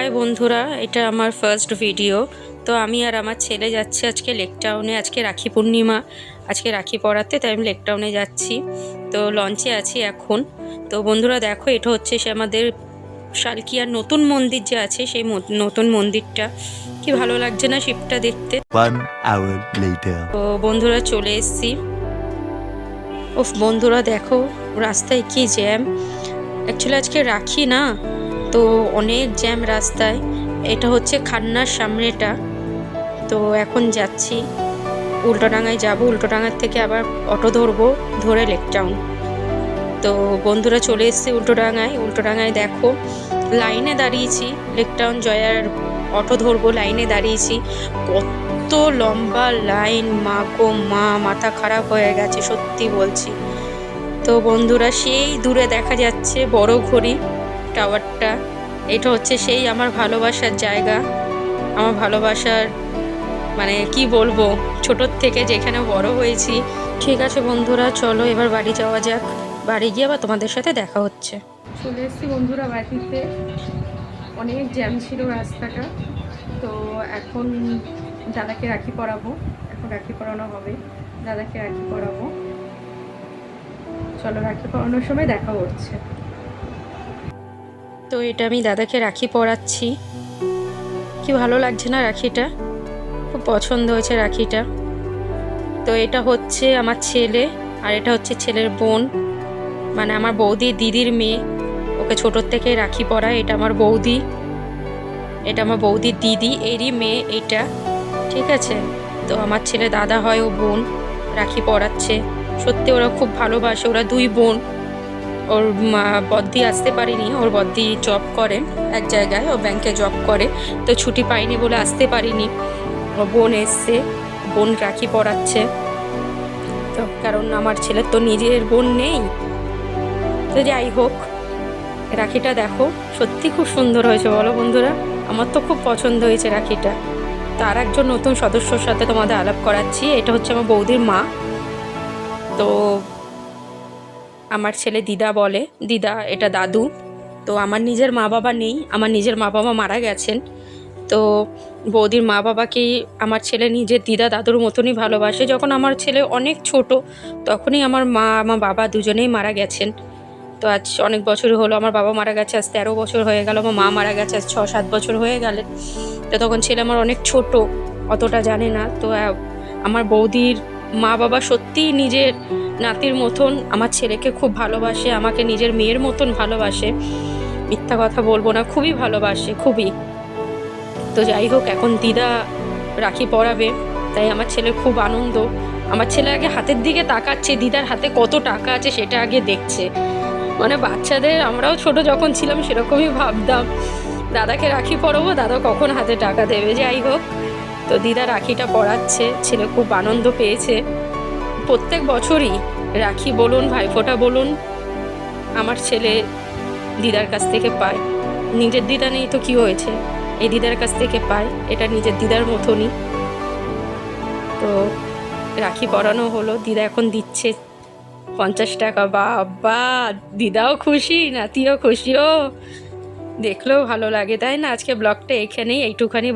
High বন্ধুরা, এটা আমার ফার্স্ট ভিডিও। তো আমি আর আমার ছেলে যাচ্ছি আজকে লেক টাউনে। আজকে রাখি পূর্ণিমা, আজকে রাখি পরাতে, তাই আমি লেক টাউনে যাচ্ছি। তো লঞ্চে আছি এখন। তো বন্ধুরা দেখো, এটা হচ্ছে সে আমাদের শালকিয়ার নতুন মন্দির যে আছে, সেই নতুন মন্দিরটা। কি ভালো লাগছে না শিপটা দেখতে। 1 hour later. তো বন্ধুরা চলে এসেছি। ওফ বন্ধুরা দেখো, রাস্তায় কি জ্যাম। অ্যাকচুয়ালি আজকে রাখি না, তো অনেক জ্যাম রাস্তায়। এটা হচ্ছে খান্নার সামনেটা। তো এখন যাচ্ছি, উল্টোডাঙায় যাব, উল্টোডাঙার থেকে আবার অটো ধরবো, ধরে লেক টাউন। তো বন্ধুরা চলে এসেছি উল্টোডাঙায়। উল্টোডাঙায় দেখো লাইনে দাঁড়িয়েছি, লেক টাউন জয়ার অটো ধরবো, লাইনে দাঁড়িয়েছি। কত লম্বা লাইন, মা গো মা, মাথা খারাপ হয়ে গেছে সত্যি বলছি। তো বন্ধুরা সেই দূরে দেখা যাচ্ছে বড় ঘড়ি টাওয়ারটা। এটা হচ্ছে সেই আমার ভালোবাসার জায়গা, আমার ভালোবাসার মানে কি বলবো, ছোটোর থেকে যেখানে বড় হয়েছি। ঠিক আছে বন্ধুরা, চলো এবার বাড়ি যাওয়া যাক। বাড়ি গিয়ে আবার তোমাদের সাথে দেখা হচ্ছে। চলে এসেছি বন্ধুরা বাড়িতে। অনেক জ্যাম ছিল রাস্তাটা। তো এখন দাদাকে রাখি পরাবো, এখন রাখি পরানো হবে, দাদাকে রাখি পরাবো। চলো রাখি পরানোর সময় দেখা হচ্ছে। তো এটা আমি দাদাকে রাখি পরাচ্ছি। কি ভালো লাগছে না রাখিটা, খুব পছন্দ হয়েছে রাখিটা। তো এটা হচ্ছে আমার ছেলে, আর এটা হচ্ছে ছেলের বোন, মানে আমার বৌদির দিদির মেয়ে। ওকে ছোটোর থেকে রাখি পরায়। এটা আমার বৌদি, এটা আমার বৌদির দিদি, এরই মেয়ে এটা। ঠিক আছে, তো আমার ছেলে দাদা হয়, ও বোন রাখি পরাচ্ছে। সত্যি ওরা খুব ভালোবাসে, ওরা দুই বোন। ওর বদ্দি আসতে পারিনি, ওর বদ্দি জব করে এক জায়গায়, ও ব্যাংকে জব করে, তো ছুটি পাইনি বলে আসতে পারিনি। ওর বোন এসছে, বোন রাখি পরাচ্ছে। তো কারণ আমার ছেলের তো নিজের বোন নেই। তো যাই হোক, রাখিটা দেখো সত্যি খুব সুন্দর হয়েছে, বলো বন্ধুরা? আমার তো খুব পছন্দ হয়েছে রাখিটা। তার একজন নতুন সদস্যর সাথে তোমাদের আলাপ করাচ্ছি। এটা হচ্ছে আমার বৌদির মা। তো আমার ছেলে দিদা বলে, দিদা এটা দাদু। তো আমার নিজের মা বাবা নেই, আমার নিজের মা বাবা মারা গেছেন। তো বৌদির মা বাবাকেই আমার ছেলে নিজের দিদা দাদুর মতনই ভালোবাসে। যখন আমার ছেলে অনেক ছোট, তখনই আমার মা আমার বাবা দুজনেই মারা গেছেন। তো আজ অনেক বছর হলো, আমার বাবা মারা গেছে আজ 13 বছর হয়ে গেল, আমার মা মারা গেছে আজ 6-7 বছর হয়ে গেলেন। তো তখন ছেলে আমার অনেক ছোট, অতটা জানে না। তো আমার বৌদির মা বাবা সত্যিই নিজের নাতির মতন আমার ছেলেকে খুব ভালোবাসে, আমাকে নিজের মেয়ের মতন ভালোবাসে। মিথ্যা কথা বলবো না, খুবই ভালোবাসে, খুবই। তো যাই হোক, এখন দিদা রাখি পরাবে, তাই আমার ছেলে খুব আনন্দ। আমার ছেলে আগে হাতের দিকে তাকাচ্ছে, দিদার হাতে কত টাকা আছে সেটা আগে দেখছে। মানে বাচ্চাদের, আমরাও ছোট যখন ছিলাম সেরকমই ভাবতাম, দাদাকে রাখি পরাবো, দাদা কখন হাতে টাকা দেবে। যাই হোক, তো দিদা রাখিটা পরাচ্ছে, ছেলে খুব আনন্দ পেয়েছে। প্রত্যেক বছরই রাখি বলুন, ভাইফোঁটা বলুন, আমার ছেলে দিদার কাছ থেকে পায়। নিজের দিদা নেই তো কি হয়েছে, এই দিদার কাছ থেকে পায়, এটা নিজের দিদার মতনই। তো রাখি পরানো হলো, দিদা এখন দিচ্ছে 50 টাকা। বাবা, দিদাও খুশি, নাতিও খুশি। ও দেখলেও ভালো লাগে, তাই না? আজকে ব্লগটা এখানেই, এইটুখানি।